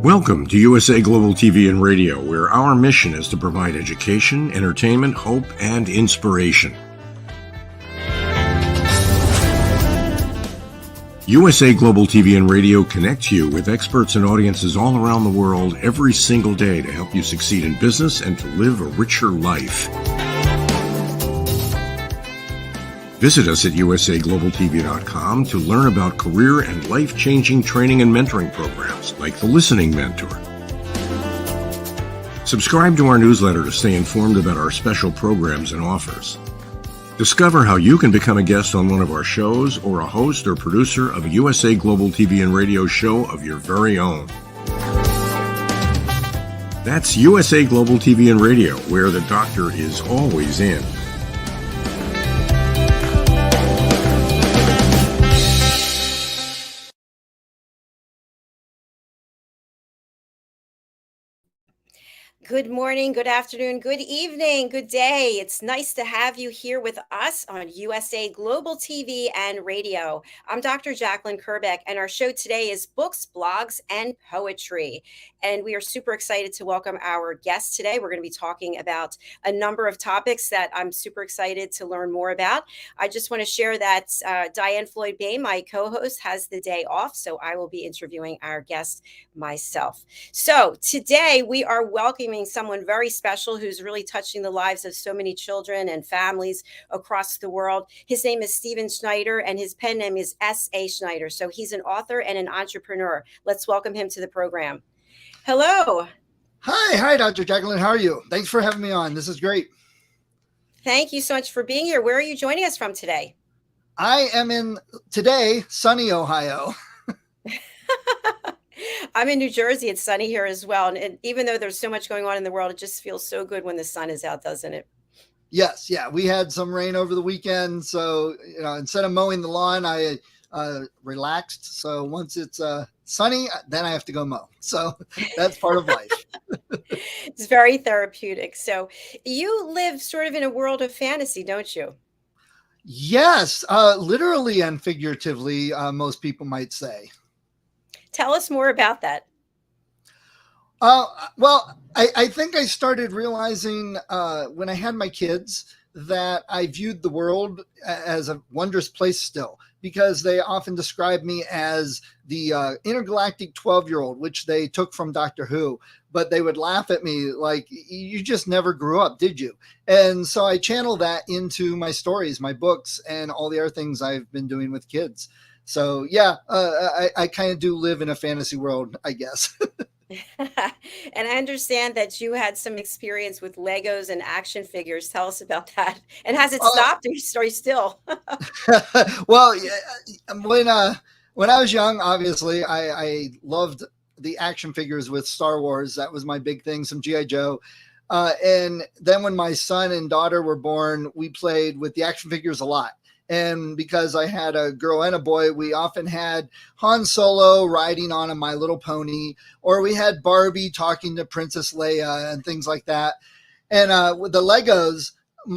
Welcome to USA Global TV and Radio, where our mission is to provide education, entertainment, hope, and inspiration. USA Global TV and Radio connects you with experts and audiences all around the world every single day to help you succeed in business and to live a richer life. Visit us at usaglobaltv.com to learn about career and life-changing training and mentoring programs like the Listening Mentor. Subscribe to our newsletter to stay informed about our special programs and offers. Discover how you can become a guest on one of our shows or a host or producer of a USA Global TV and Radio show of your very own. That's USA Global TV and Radio, where the doctor is always in. Good morning, good afternoon, good evening, good day. It's nice to have you here with us on USA Global TV and Radio. I'm Dr. JACALYN KERBECK, and our show today is Books, Blogs, and Poetry. And we are super excited to welcome our guest today. We're going to be talking about a number of topics that I'm super excited to learn more about. I just want to share that DIANN FLOYD, my co-host, has the day off, so I will be interviewing our guest myself. So today we are welcoming someone very special who's really touching the lives of so many children and families across the world. His name is Schneider, and his pen name is S.A. Schneider. So he's an author and an entrepreneur. Let's welcome him to the program. Hello. Hi, Dr. JACALYN. How are you? Thanks for having me on. This is great. Thank you so much for being here. Where are you joining us from today? I am in today, sunny Ohio. I'm in New Jersey. It's sunny here as well. And even though there's so much going on in the world, it just feels so good when the sun is out, doesn't it? Yes. Yeah. We had some rain over the weekend. So, instead of mowing the lawn, I relaxed. So once it's sunny, then I have to go mow. So that's part of life. It's very therapeutic. So you live sort of in a world of fantasy, don't you? Yes. Literally and figuratively, most people might say. Tell us more about that. Well, I think I started realizing when I had my kids that I viewed the world as a wondrous place still, because they often describe me as the intergalactic 12-year-old, which they took from Doctor Who, but they would laugh at me like, you just never grew up, did you? And so I channel that into my stories, my books, and all the other things I've been doing with kids. So, yeah, I kind of do live in a fantasy world, I guess. And I understand that you had some experience with Legos and action figures. Tell us about that. And has it stopped, or are you still? Well, when I was young, obviously, I loved the action figures with Star Wars. That was my big thing, some G.I. Joe. And then when my son and daughter were born, we played with the action figures a lot. And because I had a girl and a boy, we often had Han Solo riding on a My Little Pony, or we had Barbie talking to Princess Leia and things like that. And with the Legos,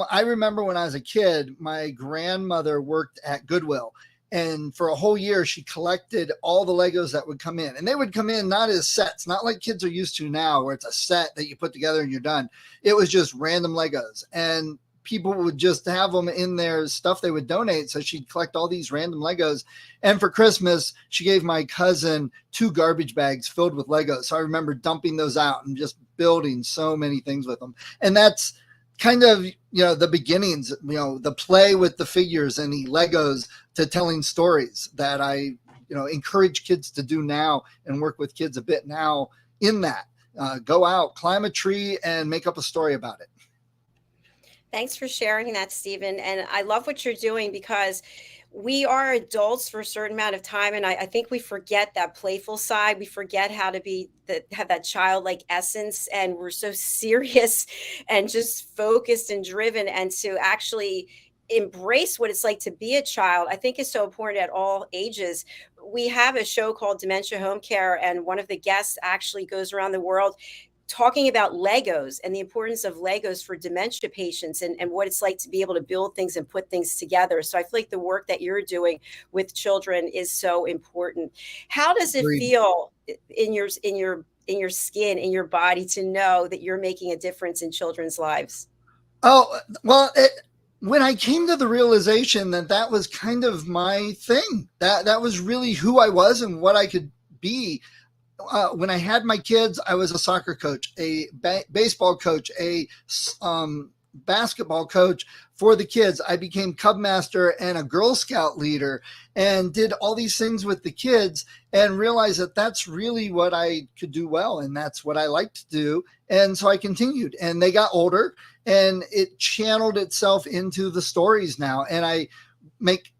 I remember when I was a kid, my grandmother worked at Goodwill. And for a whole year, she collected all the Legos that would come in. And they would come in not as sets, not like kids are used to now, where it's a set that you put together and you're done. It was just random Legos. And people would just have them in their stuff they would donate. So she'd collect all these random Legos. And for Christmas, she gave my cousin 2 garbage bags filled with Legos. So I remember dumping those out and just building so many things with them. And that's kind of, the beginnings, the play with the figures and the Legos to telling stories that I, encourage kids to do now and work with kids a bit now in that. Go out, climb a tree, and make up a story about it. Thanks for sharing that, Stephen. And I love what you're doing, because we are adults for a certain amount of time. And I think we forget that playful side. We forget how to have that childlike essence. And we're so serious and just focused and driven. And to actually embrace what it's like to be a child, I think is so important at all ages. We have a show called Dementia Home Care, and one of the guests actually goes around the world talking about Legos and the importance of Legos for dementia patients and what it's like to be able to build things and put things together. So I feel like the work that you're doing with children is so important. How does it feel in your in your skin, in your body, to know that you're making a difference in children's lives? Oh, well, when I came to the realization that that was kind of my thing, that was really who I was and what I could be. When I had my kids, I was a soccer coach, a baseball coach, a basketball coach for the kids. I became Cub Master and a Girl Scout leader and did all these things with the kids and realized that that's really what I could do well. And that's what I like to do. And so I continued, and they got older and it channeled itself into the stories now. And I make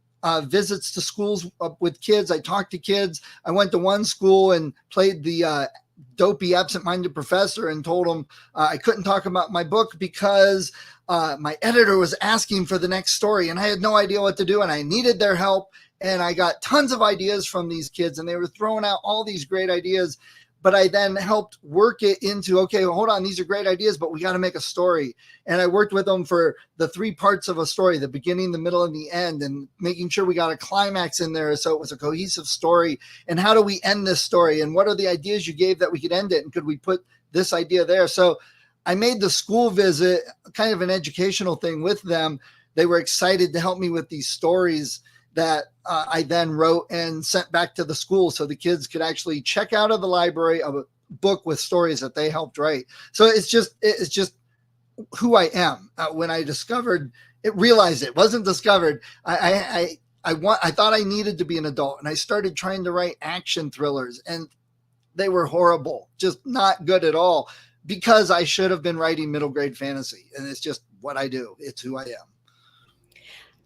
visits to schools with kids. I talk to kids. I went to one school and played the dopey, absent-minded professor and told them I couldn't talk about my book because my editor was asking for the next story and I had no idea what to do and I needed their help. And I got tons of ideas from these kids and they were throwing out all these great ideas. But I then helped work it into, okay, well, hold on, these are great ideas, but we got to make a story. And I worked with them for the 3 parts of a story, the beginning, the middle, and the end, and making sure we got a climax in there so it was a cohesive story. And how do we end this story? And what are the ideas you gave that we could end it? And could we put this idea there? So I made the school visit kind of an educational thing with them. They were excited to help me with these stories that I then wrote and sent back to the school so the kids could actually check out of the library a book with stories that they helped write. So it's just who I am. When I discovered it, realized it wasn't discovered. I thought I needed to be an adult, and I started trying to write action thrillers, and they were horrible, just not good at all, because I should have been writing middle grade fantasy, and it's just what I do. It's who I am.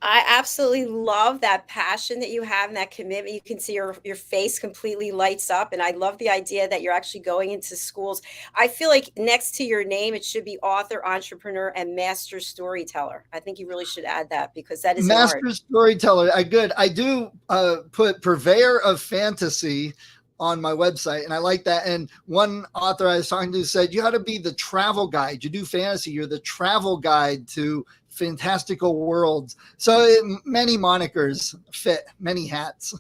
I absolutely love that passion that you have and that commitment. You can see your face completely lights up. And I love the idea that you're actually going into schools. I feel like next to your name, it should be author, entrepreneur, and master storyteller. I think you really should add that because that is master storyteller. I do put purveyor of fantasy on my website, and I like that. And one author I was talking to said, you ought to be the travel guide. You do fantasy, you're the travel guide to fantastical worlds. So many monikers fit, many hats.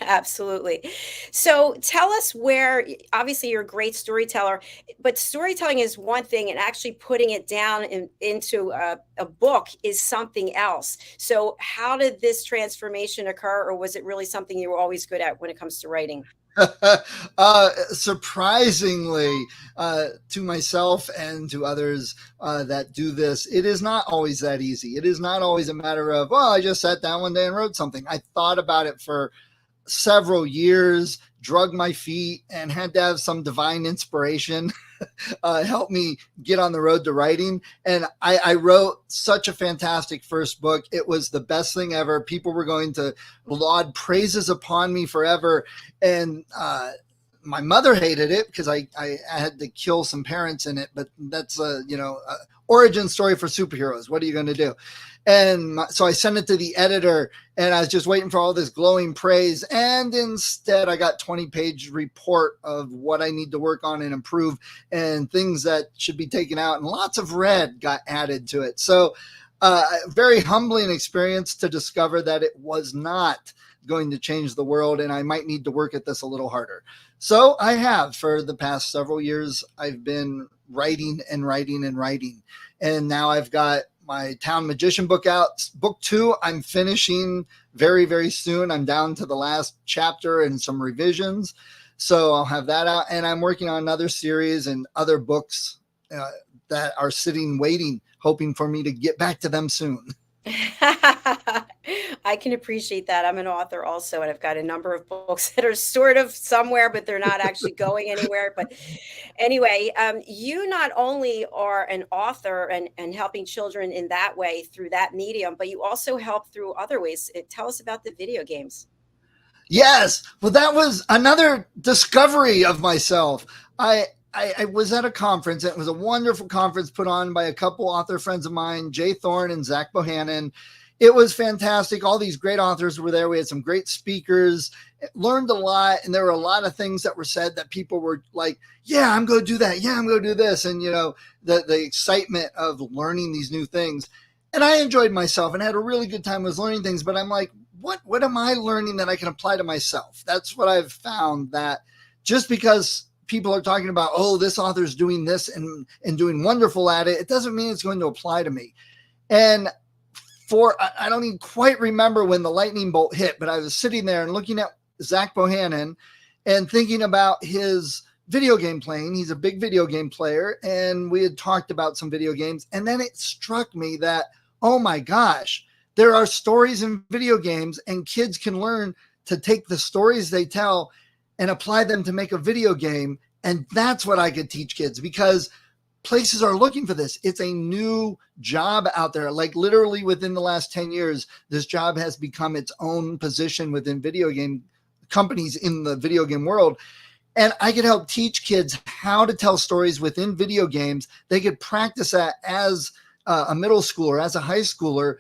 Absolutely. So tell us where, obviously you're a great storyteller, but storytelling is one thing and actually putting it down into a book is something else. So how did this transformation occur, or was it really something you were always good at when it comes to writing? Surprisingly, to myself and to others that do this, it is not always that easy. It is not always a matter of, well, I just sat down one day and wrote something. I thought about it for several years, drugged my feet, and had to have some divine inspiration help me get on the road to writing. And I wrote such a fantastic first book. It was the best thing ever. People were going to laud praises upon me forever. And my mother hated it because I had to kill some parents in it, but that's a origin story for superheroes. What are you going to do? And so I sent it to the editor, and I was just waiting for all this glowing praise. And instead, I got 20-page report of what I need to work on and improve and things that should be taken out. And lots of red got added to it. So very humbling experience to discover that it was not going to change the world, and I might need to work at this a little harder. So I have, for the past several years, I've been writing and writing and writing. And now I've got my Town Magician book out. Book 2, I'm finishing very, very soon. I'm down to the last chapter and some revisions. So I'll have that out. And I'm working on another series and other books that are sitting, waiting, hoping for me to get back to them soon. I can appreciate that. I'm an author also, and I've got a number of books that are sort of somewhere, but they're not actually going anywhere. But anyway, you not only are an author and helping children in that way through that medium, but you also help through other ways. Tell us about the video games. Yes. Well, that was another discovery of myself. I was at a conference. It was a wonderful conference put on by a couple author friends of mine, Jay Thorne and Zach Bohannon. It was fantastic. All these great authors were there. We had some great speakers, learned a lot. And there were a lot of things that were said that people were like, yeah, I'm going to do that. Yeah, I'm going to do this. And, the excitement of learning these new things. And I enjoyed myself and had a really good time with learning things. But I'm like, what am I learning that I can apply to myself? That's what I've found, that just because people are talking about, oh, this author's doing this and doing wonderful at it, it doesn't mean it's going to apply to me. And I don't even quite remember when the lightning bolt hit, but I was sitting there and looking at Zach Bohannon and thinking about his video game playing. He's a big video game player, and we had talked about some video games. And then it struck me that, oh my gosh, there are stories in video games, and kids can learn to take the stories they tell and apply them to make a video game. And that's what I could teach kids, because places are looking for this. It's a new job out there. Like literally within the last 10 years, this job has become its own position within video game companies in the video game world. And I could help teach kids how to tell stories within video games. They could practice that as a middle schooler, as a high schooler,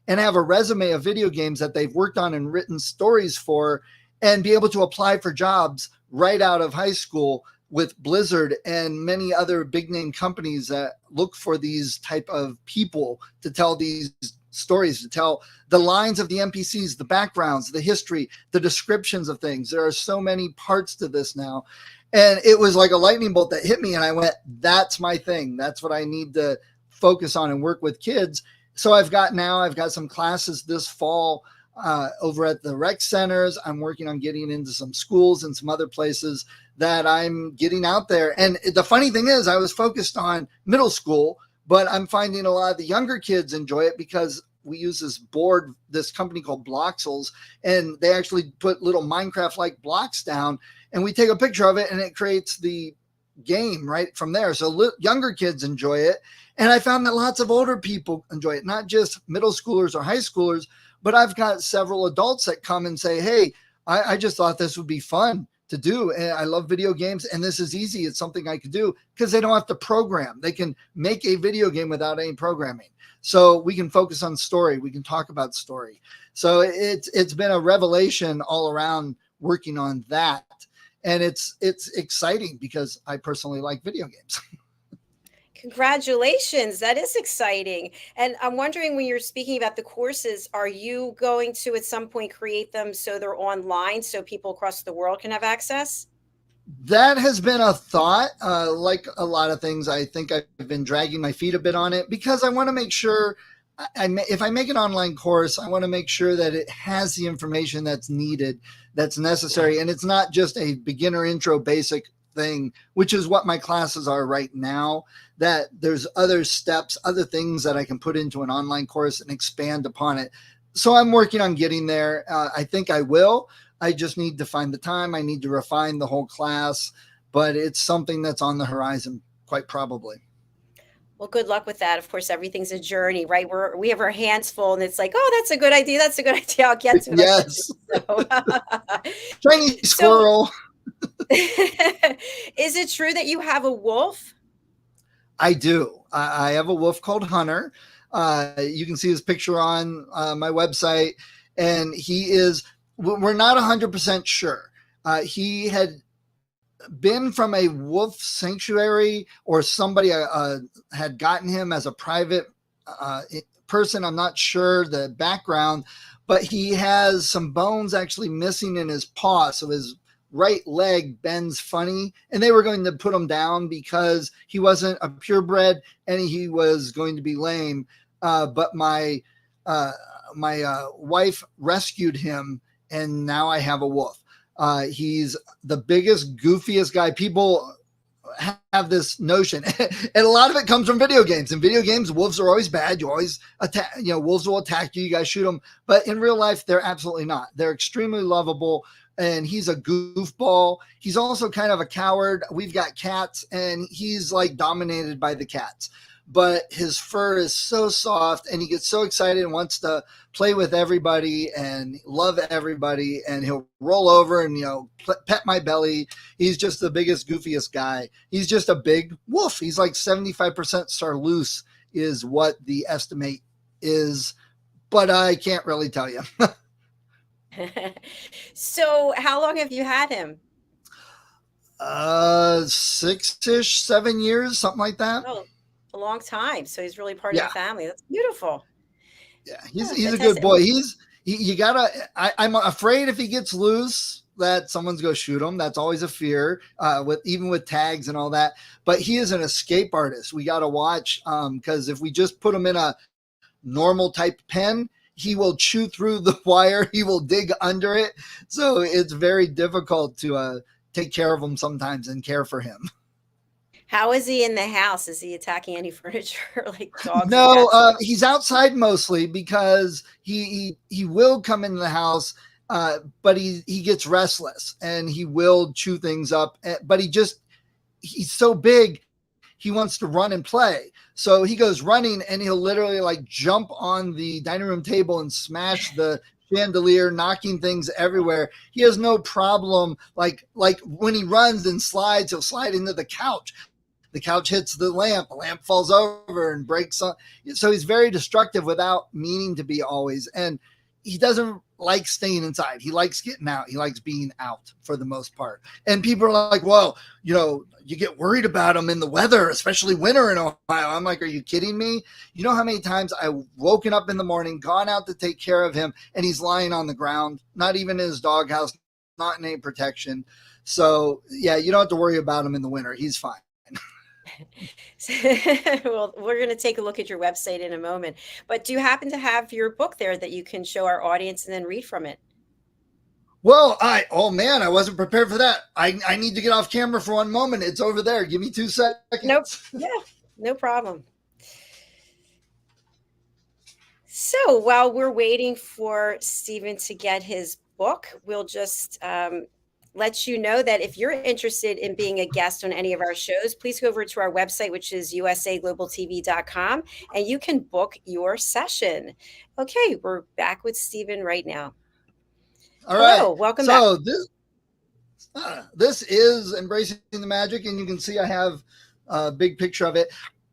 and have a resume of video games that they've worked on and written stories for, and be able to apply for jobs right out of high school with Blizzard and many other big name companies that look for these type of people to tell these stories, to tell the lines of the NPCs, the backgrounds, the history, the descriptions of things. There are so many parts to this now. And it was like a lightning bolt that hit me, and I went, that's my thing. That's what I need to focus on and work with kids. So I've got some classes this fall over at the rec centers. I'm working on getting into some schools and some other places that I'm getting out there. And the funny thing is, I was focused on middle school, but I'm finding a lot of the younger kids enjoy it, because we use this company called Bloxels, and they actually put little Minecraft-like blocks down, and we take a picture of it and it creates the game right from there. So younger kids enjoy it. And I found that lots of older people enjoy it, not just middle schoolers or high schoolers, but I've got several adults that come and say, hey, I just thought this would be fun to do. And I love video games, and this is easy. It's something I could do, because they don't have to program. They can make a video game without any programming. So we can focus on story. We can talk about story. So it's been a revelation all around working on that. And it's exciting, because I personally like video games. Congratulations. That is exciting. And I'm wondering, when you're speaking about the courses, are you going to at some point create them so they're online so people across the world can have access? That has been a thought. Like a lot of things, I think I've been dragging my feet a bit on it, because I want to make sure if I make an online course, I want to make sure that it has the information that's needed, that's necessary. And it's not just a beginner intro basic thing, which is what my classes are right now, that there's other steps, other things that I can put into an online course and expand upon it. So I'm working on getting there. I think I will. I just need to find the time. I need to refine the whole class, but it's something that's on the horizon, quite probably. Well, good luck with that. Of course, everything's a journey, right? We have our hands full, and it's like, oh, that's a good idea. That's a good idea. I'll get to it. Yes. So. Shiny squirrel. Is it true that you have a wolf? I do. I have a wolf called Hunter. You can see his picture on my website, and we're not 100% sure. He had been from a wolf sanctuary, or somebody had gotten him as a private person. I'm not sure the background, but he has some bones actually missing in his paw. So his right leg bends funny, and they were going to put him down because he wasn't a purebred and he was going to be lame. But my wife rescued him, and now I have a wolf. He's the biggest, goofiest guy. People have this notion, and a lot of it comes from video games. In video games, wolves are always bad. You always attack, wolves will attack you. You guys shoot them. But in real life, they're absolutely not. They're extremely lovable, and he's a goofball. He's also kind of a coward. We've got cats, and he's like dominated by the cats. But his fur is so soft, and he gets so excited and wants to play with everybody and love everybody, and he'll roll over and pet my belly. He's just the biggest, goofiest guy. He's just a big wolf. He's like 75% Sarloose is what the estimate is, but I can't really tell you. So how long have you had him? 6-ish, 7 years, something like that. Oh, a long time. So he's really part of the family. That's beautiful. Yeah, he's a good boy. You gotta. I'm afraid if he gets loose, that someone's going to shoot him. That's always a fear, even with tags and all that. But he is an escape artist. We got to watch, because if we just put him in a normal type pen, he will chew through the wire. He will dig under it. So it's very difficult to take care of him sometimes and care for him. How is he in the house? Is he attacking any furniture like dogs? No, he's outside mostly because he will come into the house, but he gets restless and he will chew things up. But he's so big, he wants to run and play. So he goes running and he'll literally like jump on the dining room table and smash the chandelier, knocking things everywhere. He has no problem. Like when he runs and slides, he'll slide into the couch. The couch hits the lamp falls over and breaks on. So he's very destructive without meaning to be always. And he doesn't like staying inside. He likes getting out. He likes being out for the most part. And people are like, well, you get worried about him in the weather, especially winter in Ohio. I'm like, are you kidding me? You know how many times I've woken up in the morning, gone out to take care of him, and he's lying on the ground, not even in his doghouse, not in any protection. So yeah, you don't have to worry about him in the winter. He's fine. Well, we're going to take a look at your website in a moment, but do you happen to have your book there that you can show our audience and then read from it? Well, I wasn't prepared for that. I need to get off camera for one moment. It's over there. Give me 2 seconds. Nope. Yeah, no problem. So while we're waiting for Stephen to get his book, we'll just let you know that if you're interested in being a guest on any of our shows, please go over to our website, which is usaglobaltv.com, and you can book your session. Okay, we're back with Stephen right now. All right. Hello, welcome back. So this is Embracing the Magic, and you can see I have a big picture of it.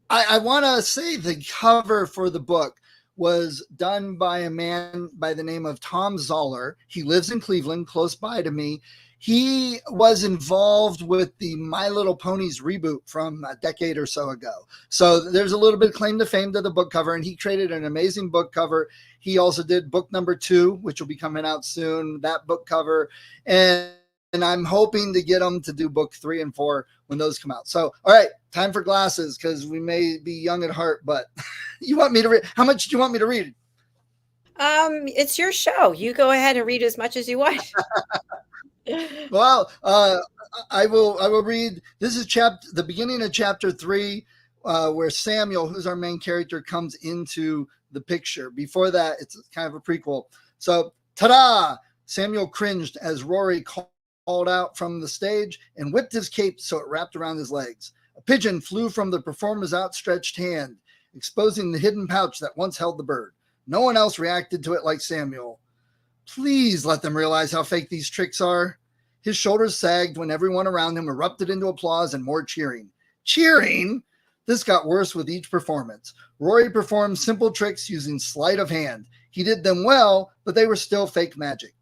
I want to say the cover for the book was done by a man by the name of Tom Zoller. He lives in Cleveland, close by to me. He was involved with the My Little Ponies reboot from a decade or so ago. So there's a little bit of claim to fame to the book cover, and he created an amazing book cover. He also did book number 2, which will be coming out soon, that book cover. And I'm hoping to get him to do book 3 and 4 when those come out. So, all right, time for glasses, because we may be young at heart, but you want me to read? How much do you want me to read? It's your show. You go ahead and read as much as you want. Well, I will read. This is the beginning of chapter 3, where Samuel, who's our main character, comes into the picture. Before that, it's kind of a prequel. So, ta-da! Samuel cringed as Rory called out from the stage and whipped his cape so it wrapped around his legs. A pigeon flew from the performer's outstretched hand, exposing the hidden pouch that once held the bird. No one else reacted to it like Samuel. Please let them realize how fake these tricks are. His shoulders sagged when everyone around him erupted into applause and more cheering. Cheering? This got worse with each performance. Rory performed simple tricks using sleight of hand. He did them well, but they were still fake magic.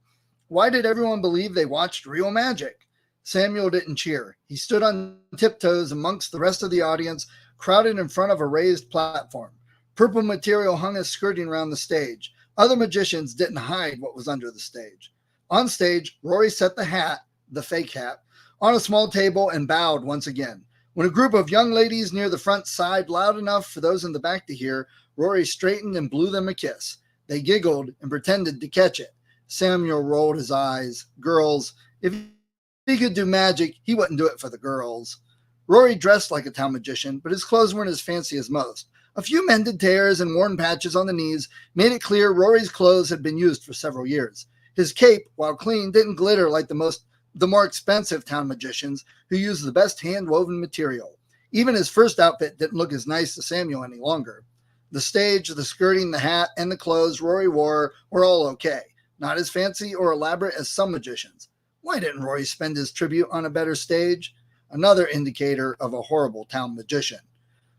Why did everyone believe they watched real magic? Samuel didn't cheer. He stood on tiptoes amongst the rest of the audience, crowded in front of a raised platform. Purple material hung as skirting around the stage. Other magicians didn't hide what was under the stage. On stage, Rory set the hat, the fake hat, on a small table and bowed once again. When a group of young ladies near the front sighed loud enough for those in the back to hear, Rory straightened and blew them a kiss. They giggled and pretended to catch it. Samuel rolled his eyes. Girls, if he could do magic, he wouldn't do it for the girls. Rory dressed like a town magician, but his clothes weren't as fancy as most. A few mended tears and worn patches on the knees made it clear Rory's clothes had been used for several years. His cape, while clean, didn't glitter like the more expensive town magicians who used the best hand-woven material. Even his first outfit didn't look as nice to Samuel any longer. The stage, the skirting, the hat, and the clothes Rory wore were all okay. Not as fancy or elaborate as some magicians. Why didn't Rory spend his tribute on a better stage? Another indicator of a horrible town magician.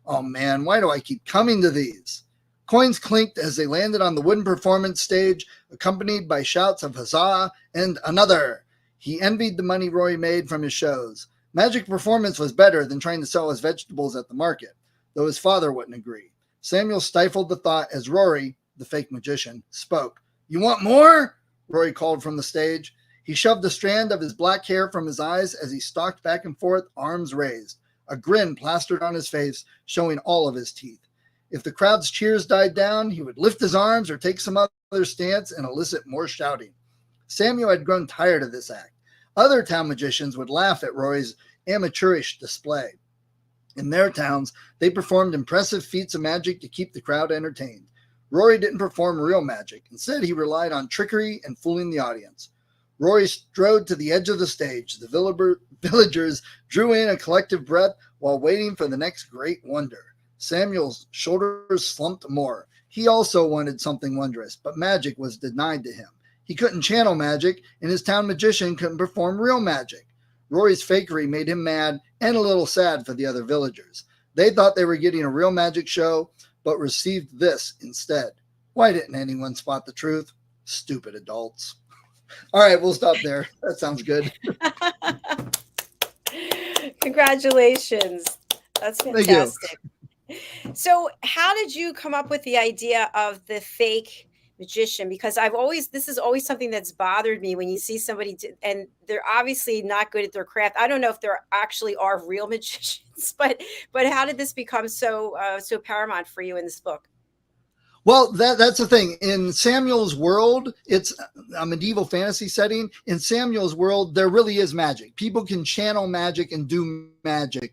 Oh man, why do I keep coming to these? Coins clinked as they landed on the wooden performance stage, accompanied by shouts of huzzah and another. He envied the money Rory made from his shows. Magic performance was better than trying to sell his vegetables at the market, though his father wouldn't agree. Samuel stifled the thought as Rory, the fake magician, spoke. You want more? Rory called from the stage. He shoved a strand of his black hair from his eyes as he stalked back and forth, arms raised, a grin plastered on his face, showing all of his teeth. If the crowd's cheers died down, he would lift his arms or take some other stance and elicit more shouting. Samuel had grown tired of this act. Other town magicians would laugh at Rory's amateurish display. In their towns, they performed impressive feats of magic to keep the crowd entertained. Rory didn't perform real magic. Instead, he relied on trickery and fooling the audience. Rory strode to the edge of the stage. The villagers drew in a collective breath while waiting for the next great wonder. Samuel's shoulders slumped more. He also wanted something wondrous, but magic was denied to him. He couldn't channel magic, and his town magician couldn't perform real magic. Rory's fakery made him mad and a little sad for the other villagers. They thought they were getting a real magic show, but received this instead. Why didn't anyone spot the truth? Stupid adults. All right, we'll stop there. That sounds good. Congratulations. That's fantastic. So how did you come up with the idea of the fake magician? Because this is always something that's bothered me when you see somebody and they're obviously not good at their craft. I don't know if there actually are real magicians, but how did this become so paramount for you in this book? Well, that's the thing. In Samuel's world, it's a medieval fantasy setting. In Samuel's world, there really is magic. People can channel magic and do magic,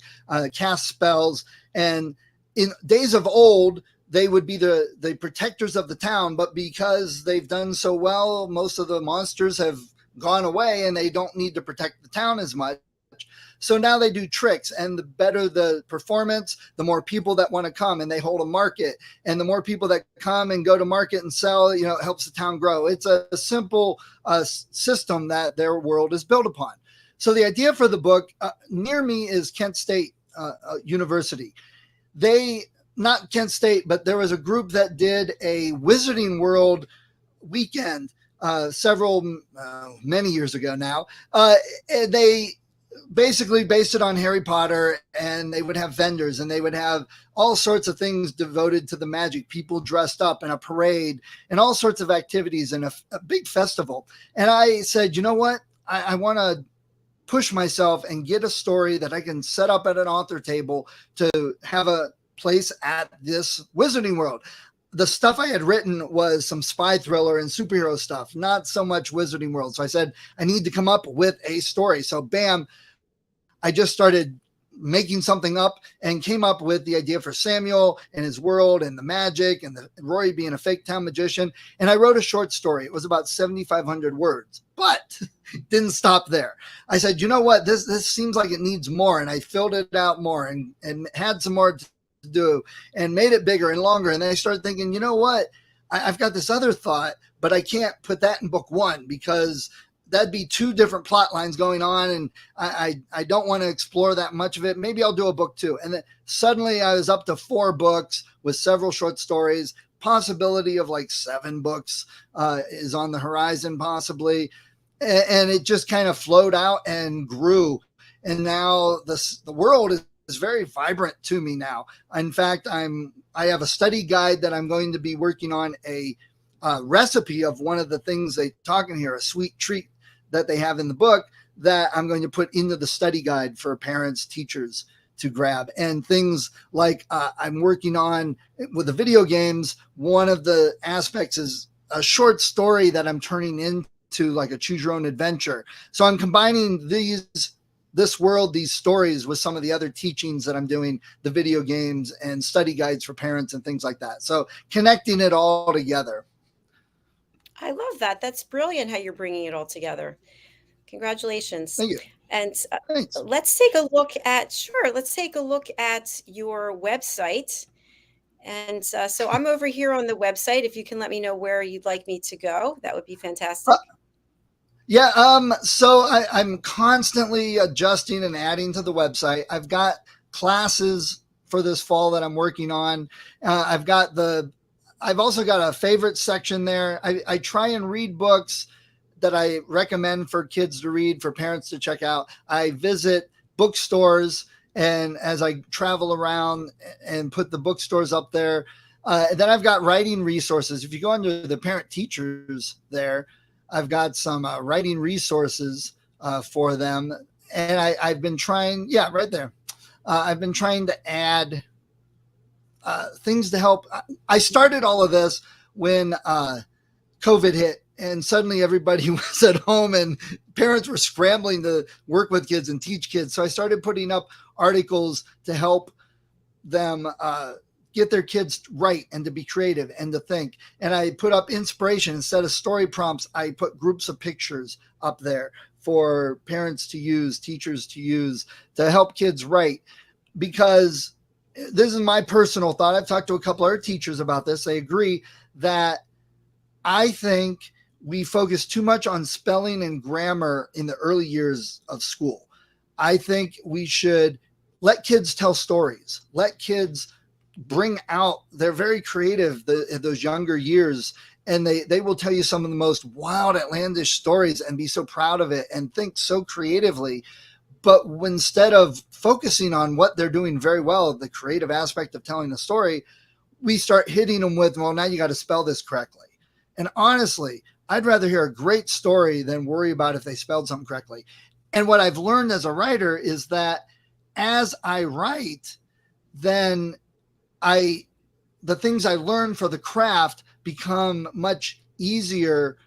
cast spells. And in days of old, they would be the protectors of the town. But because they've done so well, most of the monsters have gone away and they don't need to protect the town as much. So now they do tricks, and the better the performance, the more people that want to come, and they hold a market. And the more people that come and go to market and sell, it helps the town grow. It's a simple system that their world is built upon. So the idea for the book, near me is Kent State University. Not Kent State, but there was a group that did a Wizarding World weekend many years ago now. They basically based it on Harry Potter, and they would have vendors and they would have all sorts of things devoted to the magic, people dressed up in a parade and all sorts of activities and a big festival. And I said, you know what? I want to push myself and get a story that I can set up at an author table to have a place at this Wizarding World. The stuff I had written was some spy thriller and superhero stuff, not so much Wizarding World. So I said, I need to come up with a story. So bam, I just started making something up and came up with the idea for Samuel and his world and the magic and Rory being a fake town magician. And I wrote a short story. It was about 7,500 words, but didn't stop there. I said, you know what, this seems like it needs more. And I filled it out more and had some more to do and made it bigger and longer. And then I started thinking, you know what, I've got this other thought, but I can't put that in book one because that'd be two different plot lines going on. And I don't want to explore that much of it. Maybe I'll do a book two. And then suddenly I was up to 4 books with several short stories. Possibility of like 7 books is on the horizon, possibly. And it just kind of flowed out and grew. And now the world is very vibrant to me now. In fact, I have a study guide that I'm going to be working on a recipe of one of the things they talk in here, a sweet treat that they have in the book that I'm going to put into the study guide for parents, teachers to grab. And things like I'm working on with the video games. One of the aspects is a short story that I'm turning into like a choose your own adventure. So I'm combining this world, these stories with some of the other teachings that I'm doing, the video games and study guides for parents and things like that. So connecting it all together. I love that. That's brilliant how you're bringing it all together. Congratulations. Thank you. And let's take a look at your website. And so I'm over here on the website. If you can let me know where you'd like me to go, that would be fantastic. So I'm constantly adjusting and adding to the website. I've got classes for this fall that I'm working on. I've also got a favorite section there. I try and read books that I recommend for kids to read, for parents to check out. I visit bookstores, and as I travel around and put the bookstores up there, then I've got writing resources. If you go under the parent teachers there, I've got some writing resources for them. And I've been trying, right there. I've been trying to add things to help. I started all of this when COVID hit, and suddenly everybody was at home and parents were scrambling to work with kids and teach kids. So I started putting up articles to help them get their kids to write and to be creative and to think. And I put up inspiration. Instead of story prompts, I put groups of pictures up there for parents to use, teachers to use, to help kids write. Because this is my personal thought. I've talked to a couple other teachers about this. They agree that I think we focus too much on spelling and grammar in the early years of school. I think we should let kids tell stories, let kids bring out, they're very creative those younger years, and they will tell you some of the most wild, outlandish stories and be so proud of it and think so creatively. But instead of focusing on what they're doing very well, the creative aspect of telling the story, we start hitting them with, well, now you got to spell this correctly. And honestly, I'd rather hear a great story than worry about if they spelled something correctly. And what I've learned as a writer is that as I write, then the things I learn for the craft become much easier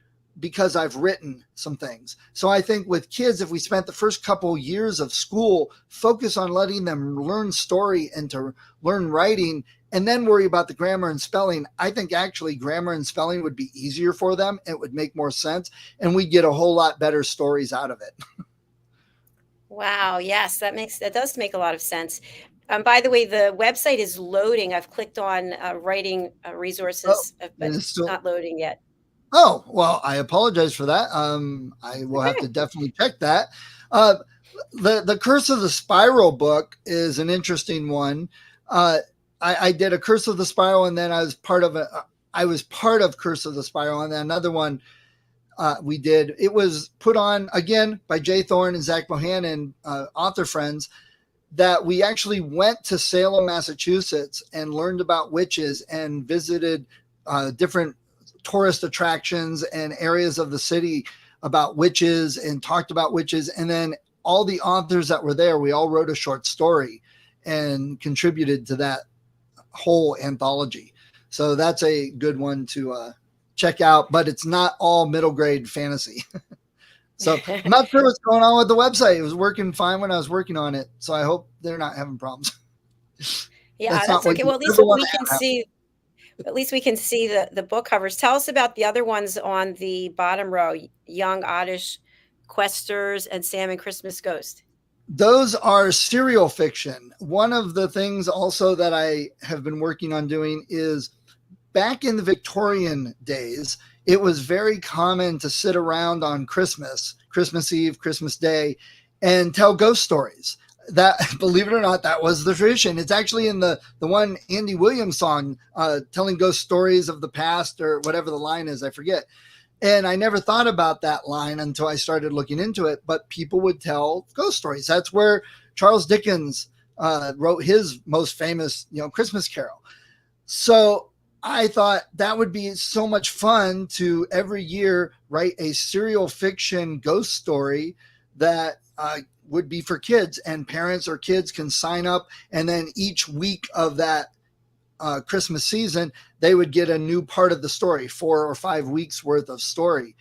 because I've written some things. So I think with kids, if we spent the first couple years of school, focus on letting them learn story and to learn writing, and then worry about the grammar and spelling, I think actually grammar and spelling would be easier for them. It would make more sense, and we'd get a whole lot better stories out of it. Wow. Yes, that does make a lot of sense. By the way, the website is loading. I've clicked on writing resources, but it's not loading yet. Oh, well, I apologize for that. I will have to definitely check that. The Curse of the Spiral book is an interesting one. I did a Curse of the Spiral, and then I was part of Curse of the Spiral, and then another one we did. It was put on again by Jay Thorne and Zach Bohannon, author friends, that we actually went to Salem, Massachusetts, and learned about witches and visited different tourist attractions and areas of the city about witches and talked about witches. And then all the authors that were there, we all wrote a short story and contributed to that whole anthology. So that's a good one to check out, but it's not all middle grade fantasy. So I'm not sure what's going on with the website. It was working fine when I was working on it. So I hope they're not having problems. Yeah, that's okay. Well, at least we can see the book covers. Tell us about the other ones on the bottom row, Young Oddish Questers and Sam and Christmas Ghost. Those are serial fiction. One of the things also that I have been working on doing is, back in the Victorian days, it was very common to sit around on Christmas Eve, Christmas Day, and tell ghost stories. That, believe it or not, that was the tradition. It's actually in the one Andy Williams song, telling ghost stories of the past, or whatever the line is, I forget. And I never thought about that line until I started looking into it, but people would tell ghost stories. That's where Charles Dickens wrote his most famous, Christmas Carol. So I thought that would be so much fun to every year write a serial fiction ghost story that would be for kids, and parents or kids can sign up. And then each week of that Christmas season, they would get a new part of the story, 4 or 5 weeks worth of story.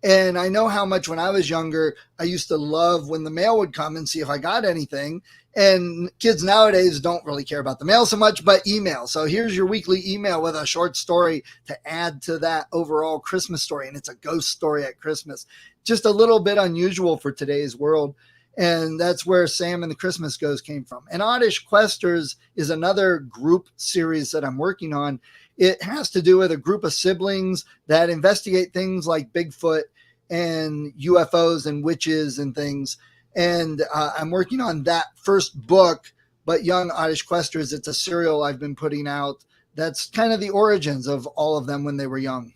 And I know how much when I was younger, I used to love when the mail would come and see if I got anything. And kids nowadays don't really care about the mail so much, but email. So here's your weekly email with a short story to add to that overall Christmas story. And it's a ghost story at Christmas. Just a little bit unusual for today's world. And that's where Sam and the Christmas Ghost came from. And Oddish Questers is another group series that I'm working on. It has to do with a group of siblings that investigate things like Bigfoot and UFOs and witches and things. And I'm working on that first book, but Young Oddish Questers, it's a serial I've been putting out. That's kind of the origins of all of them when they were young.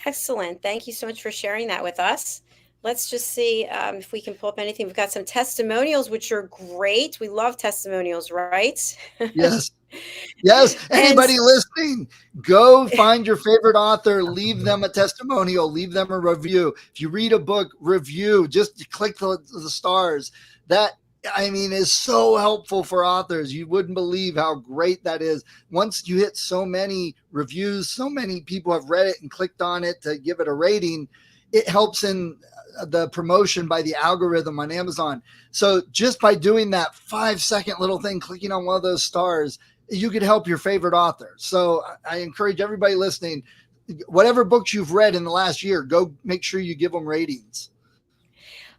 Excellent. Thank you so much for sharing that with us. let's just see if we can pull up anything. We've got some testimonials, which are great. We love testimonials, right? Yes. Yes. And Anybody listening, go find your favorite author, leave them a testimonial, leave them a review. If you read a book, review, just click the stars. That, I mean, is so helpful for authors. You wouldn't believe how great that is. Once you hit so many reviews, so many people have read it and clicked on it to give it a rating, it helps in the promotion by the algorithm on Amazon. So just by doing that 5-second little thing, clicking on one of those stars, you could help your favorite author. So I encourage everybody listening, whatever books you've read in the last year, go make sure you give them ratings.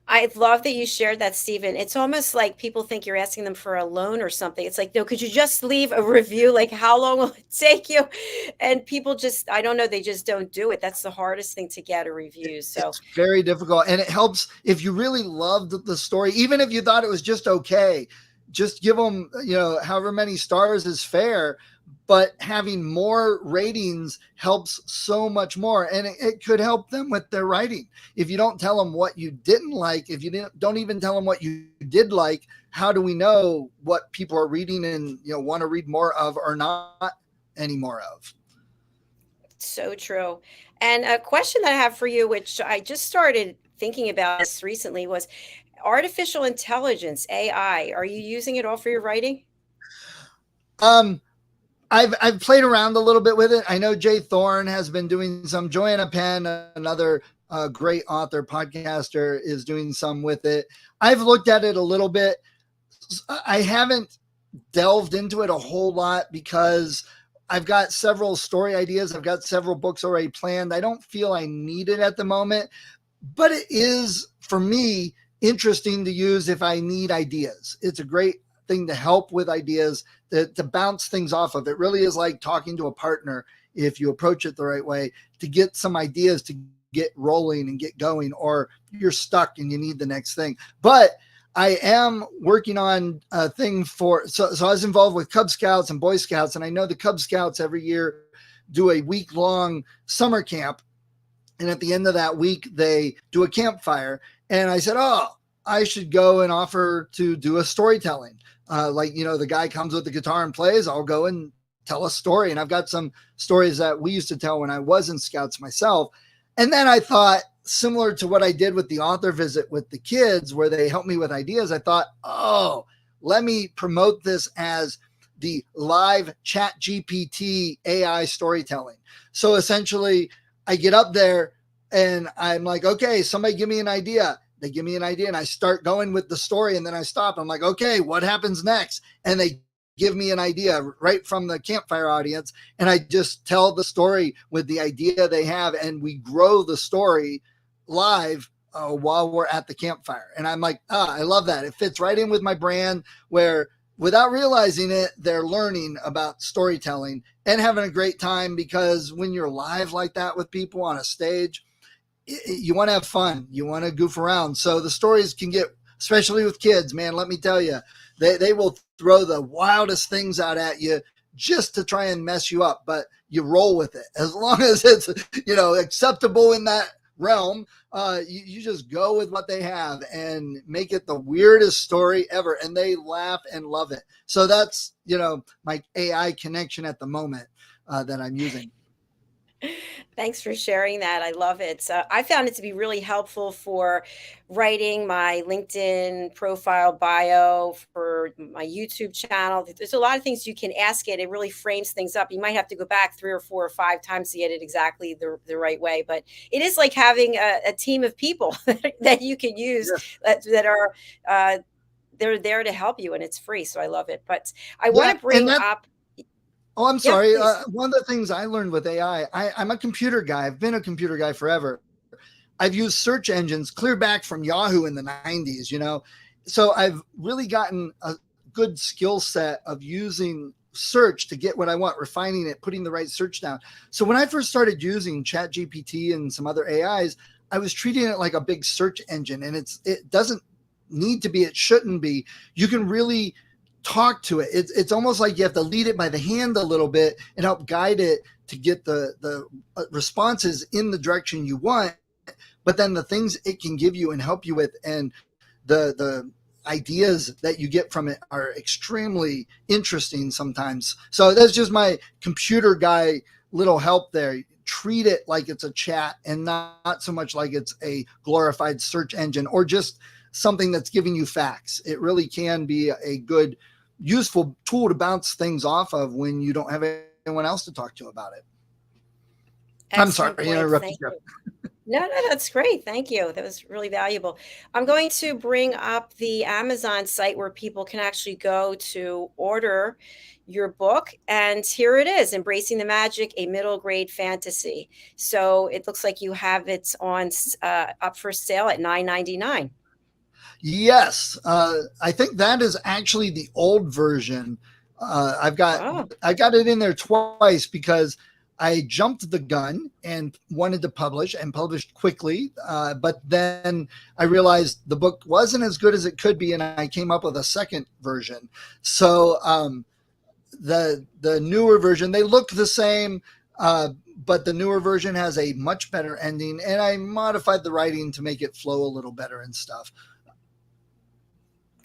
I love that you shared that, Stephen. It's almost like people think you're asking them for a loan or something. It's like, no, could you just leave a review? Like, how long will it take you? And people just, I don't know, they just don't do it. That's the hardest thing to get, a review. So it's very difficult. And it helps if you really loved the story, even if you thought it was just okay, just give them, however many stars is fair. But having more ratings helps so much more. And it could help them with their writing. If you don't tell them what you didn't like, if you don't even tell them what you did like, how do we know what people are reading and, want to read more of or not any more of? So true. And a question that I have for you, which I just started thinking about this recently, was artificial intelligence, AI. Are you using it all for your writing? I've played around a little bit with it. I know Jay Thorne has been doing some. Joanna Penn, another great author, podcaster, is doing some with it. I've looked at it a little bit. I haven't delved into it a whole lot because I've got several story ideas. I've got several books already planned. I don't feel I need it at the moment, but it is, for me, interesting to use if I need ideas. It's a great thing to help with ideas, to bounce things off of. It really is like talking to a partner if you approach it the right way, to get some ideas to get rolling and get going, or you're stuck and you need the next thing. But I am working on a thing so I was involved with Cub Scouts and Boy Scouts, and I know the Cub Scouts every year do a week-long summer camp. And at the end of that week, they do a campfire. And I said, I should go and offer to do a storytelling. The guy comes with the guitar and plays, I'll go and tell a story. And I've got some stories that we used to tell when I was in Scouts myself. And then I thought, similar to what I did with the author visit with the kids, where they helped me with ideas, I thought, let me promote this as the live chat GPT AI storytelling. So essentially I get up there and I'm like, okay, somebody give me an idea. They give me an idea and I start going with the story, and then I stop. I'm like, okay, what happens next? And they give me an idea right from the campfire audience. And I just tell the story with the idea they have. And we grow the story live while we're at the campfire. And I'm like, I love that. It fits right in with my brand, where without realizing it, they're learning about storytelling and having a great time. Because when you're live like that with people on a stage, you want to have fun. You want to goof around. So the stories can get, especially with kids, man, let me tell you, they will throw the wildest things out at you just to try and mess you up, but you roll with it. As long as it's, acceptable in that realm, you just go with what they have and make it the weirdest story ever. And they laugh and love it. So that's, my AI connection at the moment that I'm using. Thanks for sharing that. I love it. I found it to be really helpful for writing my LinkedIn profile bio, for my YouTube channel. There's a lot of things you can ask it. It really frames things up. You might have to go back 3 or 4 or 5 times to get it exactly the right way. But it is like having a team of people that you can use that are they're there to help you, and it's free. So I love it. But I want to bring up. Oh, I'm sorry. One of the things I learned with AI, I'm a computer guy. I've been a computer guy forever. I've used search engines clear back from Yahoo in the 90s, So I've really gotten a good skill set of using search to get what I want, refining it, putting the right search down. So when I first started using ChatGPT and some other AIs, I was treating it like a big search engine, and it doesn't need to be, it shouldn't be. You can really talk to it. It's almost like you have to lead it by the hand a little bit and help guide it to get the responses in the direction you want. but then the things it can give you and help you with, and the ideas that you get from it are extremely interesting sometimes. So that's just my computer guy little help there. Treat it like it's a chat and not so much like it's a glorified search engine or just something that's giving you facts. It really can be a good, useful tool to bounce things off of when you don't have anyone else to talk to about it. I'm sorry, I interrupted you. No, that's great. Thank you. That was really valuable. I'm going to bring up the Amazon site where people can actually go to order your book. And here it is, Embracing the Magic, a Middle Grade Fantasy. So it looks like you have it on up for sale at $9.99. Yes. I think that is actually the old version. I got it in there twice because I jumped the gun and wanted to publish and published quickly. But then I realized the book wasn't as good as it could be. And I came up with a second version. So the newer version, they look the same, but the newer version has a much better ending. And I modified the writing to make it flow a little better and stuff.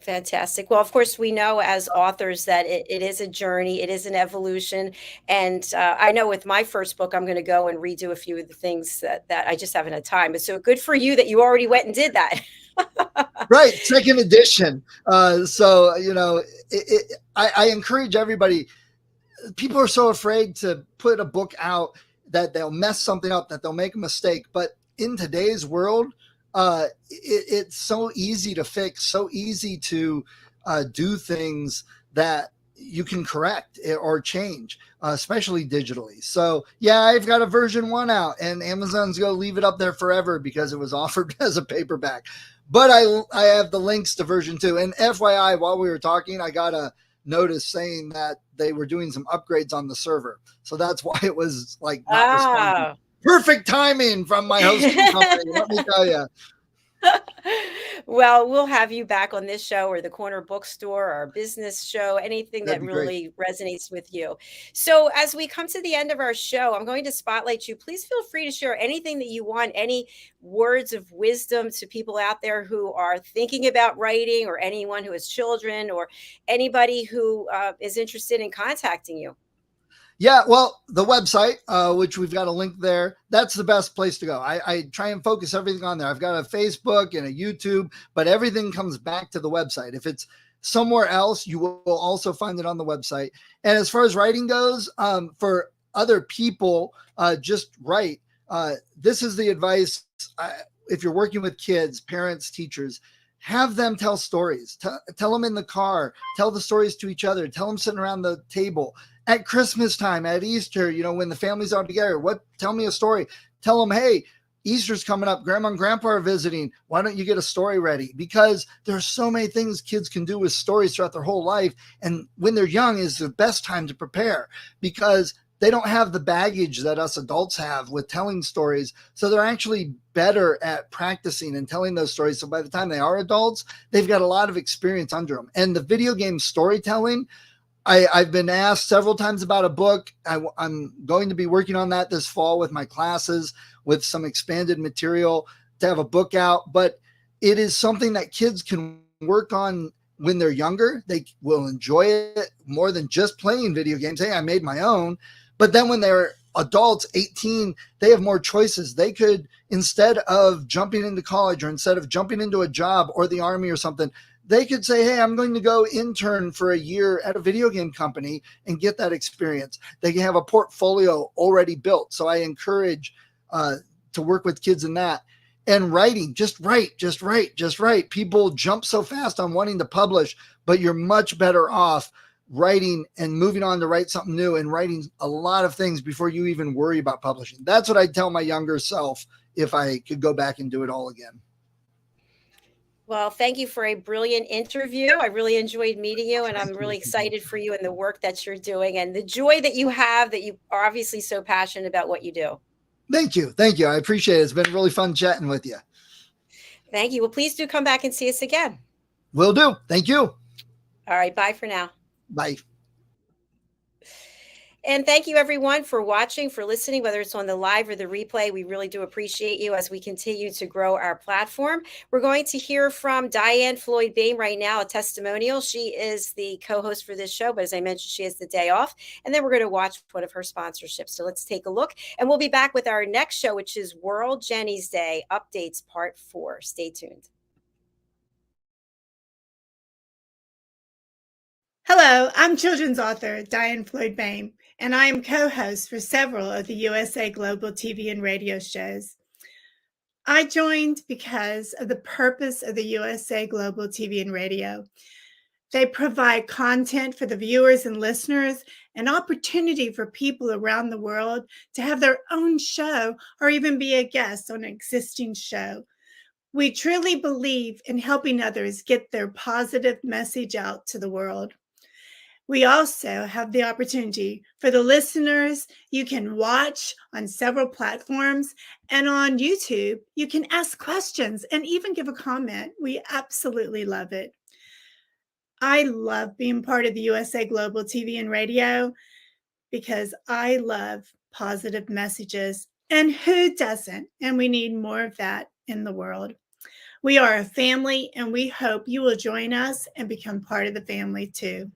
Fantastic. Well, of course, we know as authors that it is a journey, it is an evolution. And I know with my first book, I'm going to go and redo a few of the things that I just haven't had time. But so good for you that you already went and did that. Right. Second edition. So, I encourage everybody. People are so afraid to put a book out that they'll mess something up, that they'll make a mistake. But in today's world, it's so easy to fix, so easy to do things that you can correct or change, especially digitally. So yeah, I've got a version 1 out, and Amazon's going to leave it up there forever because it was offered as a paperback. But I have the links to version 2. And FYI, while we were talking, I got a notice saying that they were doing some upgrades on the server. So that's why it was like not responding. Perfect timing from my hosting company, let me tell you. Well, we'll have you back on this show or the Corner Bookstore or our business show, anything that really resonates with you. So as we come to the end of our show, I'm going to spotlight you. Please feel free to share anything that you want, any words of wisdom to people out there who are thinking about writing, or anyone who has children, or anybody who is interested in contacting you. Yeah, well, the website, which we've got a link there, that's the best place to go. I try and focus everything on there. I've got a Facebook and a YouTube, but everything comes back to the website. If it's somewhere else, you will also find it on the website. And as far as writing goes, for other people, just write. This is the advice. If you're working with kids, parents, teachers, have them tell stories. Tell them in the car. Tell the stories to each other. Tell them sitting around the table. At Christmas time, at Easter, when the families are together, tell me a story. Tell them, hey, Easter's coming up. Grandma and grandpa are visiting. Why don't you get a story ready? Because there's so many things kids can do with stories throughout their whole life. And when they're young is the best time to prepare, because they don't have the baggage that us adults have with telling stories. So they're actually better at practicing and telling those stories. So by the time they are adults, they've got a lot of experience under them. And the video game storytelling, I've been asked several times about a book. I'm going to be working on that this fall with my classes, with some expanded material to have a book out. But it is something that kids can work on when they're younger. They will enjoy it more than just playing video games. Hey, I made my own. But then when they're adults, 18, they have more choices. They could, instead of jumping into college, or instead of jumping into a job or the army or something, they could say, hey, I'm going to go intern for a year at a video game company and get that experience. They can have a portfolio already built. So I encourage to work with kids in that. And writing, just write. People jump so fast on wanting to publish, but you're much better off writing and moving on to write something new and writing a lot of things before you even worry about publishing. That's what I'd tell my younger self if I could go back and do it all again. Well, thank you for a brilliant interview. I really enjoyed meeting you, and I'm really excited for you and the work that you're doing and the joy that you have, that you are obviously so passionate about what you do. Thank you. I appreciate it. It's been really fun chatting with you. Thank you. Well, please do come back and see us again. Will do. Thank you. All right. Bye for now. Bye. And thank you everyone for watching, for listening, whether it's on the live or the replay. We really do appreciate you as we continue to grow our platform. We're going to hear from DIANN FLOYD BOEHM right now, a testimonial. She is the co-host for this show, but as I mentioned, she has the day off. And then we're going to watch one of her sponsorships. So let's take a look. And we'll be back with our next show, which is World Jenny's Day Updates Part 4. Stay tuned. Hello, I'm children's author DIANN FLOYD BOEHM, and I am co-host for several of the USA Global TV and radio shows. I joined because of the purpose of the USA Global TV and radio. They provide content for the viewers and listeners, an opportunity for people around the world to have their own show or even be a guest on an existing show. We truly believe in helping others get their positive message out to the world. We also have the opportunity for the listeners. You can watch on several platforms, and on YouTube, you can ask questions and even give a comment. We absolutely love it. I love being part of the USA Global TV and radio because I love positive messages. And who doesn't? And we need more of that in the world. We are a family, and we hope you will join us and become part of the family too.